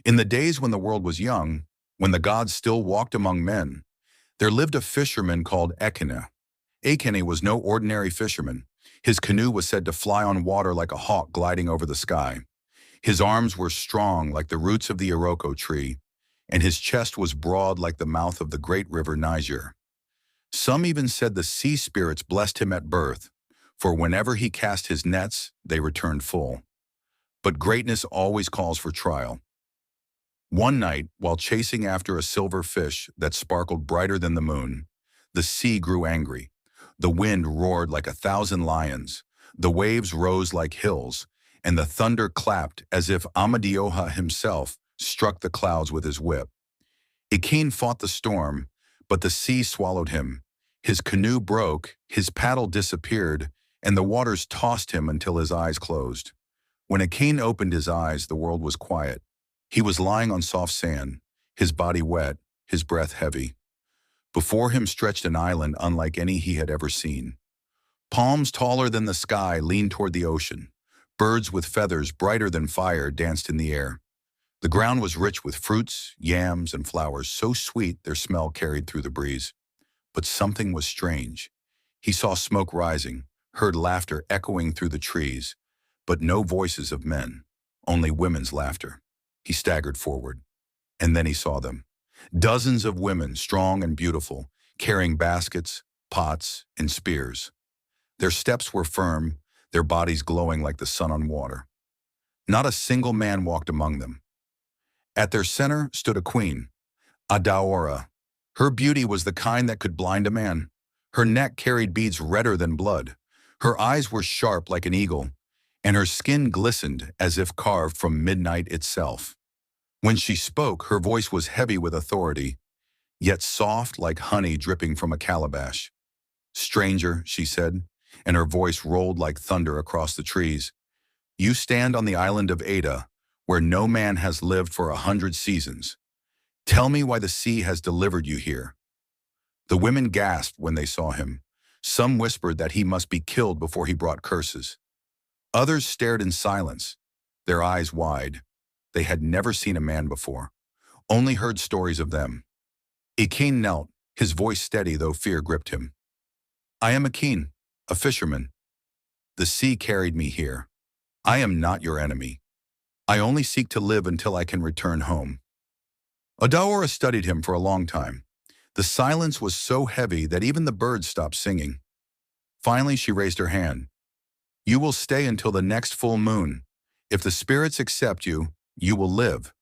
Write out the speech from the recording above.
In the days when the world was young, when the gods still walked among men, there lived a fisherman called Echene. Echene was no ordinary fisherman. His canoe was said to fly on water like a hawk gliding over the sky. His arms were strong like the roots of the Iroko tree, and his chest was broad like the mouth of the great river Niger. Some even said the sea spirits blessed him at birth, for whenever he cast his nets, they returned full. But greatness always calls for trial. One night, while chasing after a silver fish that sparkled brighter than the moon, the sea grew angry. The wind roared like 1,000 lions, the waves rose like hills, and the thunder clapped as if Amadioha himself struck the clouds with his whip. Echene fought the storm, but the sea swallowed him. His canoe broke, his paddle disappeared, and the waters tossed him until his eyes closed. When Echene opened his eyes, the world was quiet. He was lying on soft sand, his body wet, his breath heavy. Before him stretched an island unlike any he had ever seen. Palms taller than the sky leaned toward the ocean. Birds with feathers brighter than fire danced in the air. The ground was rich with fruits, yams, and flowers, so sweet their smell carried through the breeze. But something was strange. He saw smoke rising, heard laughter echoing through the trees, but no voices of men, only women's laughter. He staggered forward, and then he saw them. Dozens of women, strong and beautiful, carrying baskets, pots, and spears. Their steps were firm, their bodies glowing like the sun on water. Not a single man walked among them. At their center stood a queen, Adaora. Her beauty was the kind that could blind a man. Her neck carried beads redder than blood. Her eyes were sharp like an eagle, and her skin glistened as if carved from midnight itself. When she spoke, her voice was heavy with authority, yet soft like honey dripping from a calabash. "Stranger," she said, and her voice rolled like thunder across the trees, "you stand on the island of Ada, where no man has lived for 100 seasons. Tell me why the sea has delivered you here." The women gasped when they saw him. Some whispered that he must be killed before he brought curses. Others stared in silence, their eyes wide. They had never seen a man before, only heard stories of them. Echene knelt, his voice steady though fear gripped him. "I am Echene, a fisherman. The sea carried me here. I am not your enemy. I only seek to live until I can return home." Adaora studied him for a long time. The silence was so heavy that even the birds stopped singing. Finally, she raised her hand. "You will stay until the next full moon. If the spirits accept you, you will live.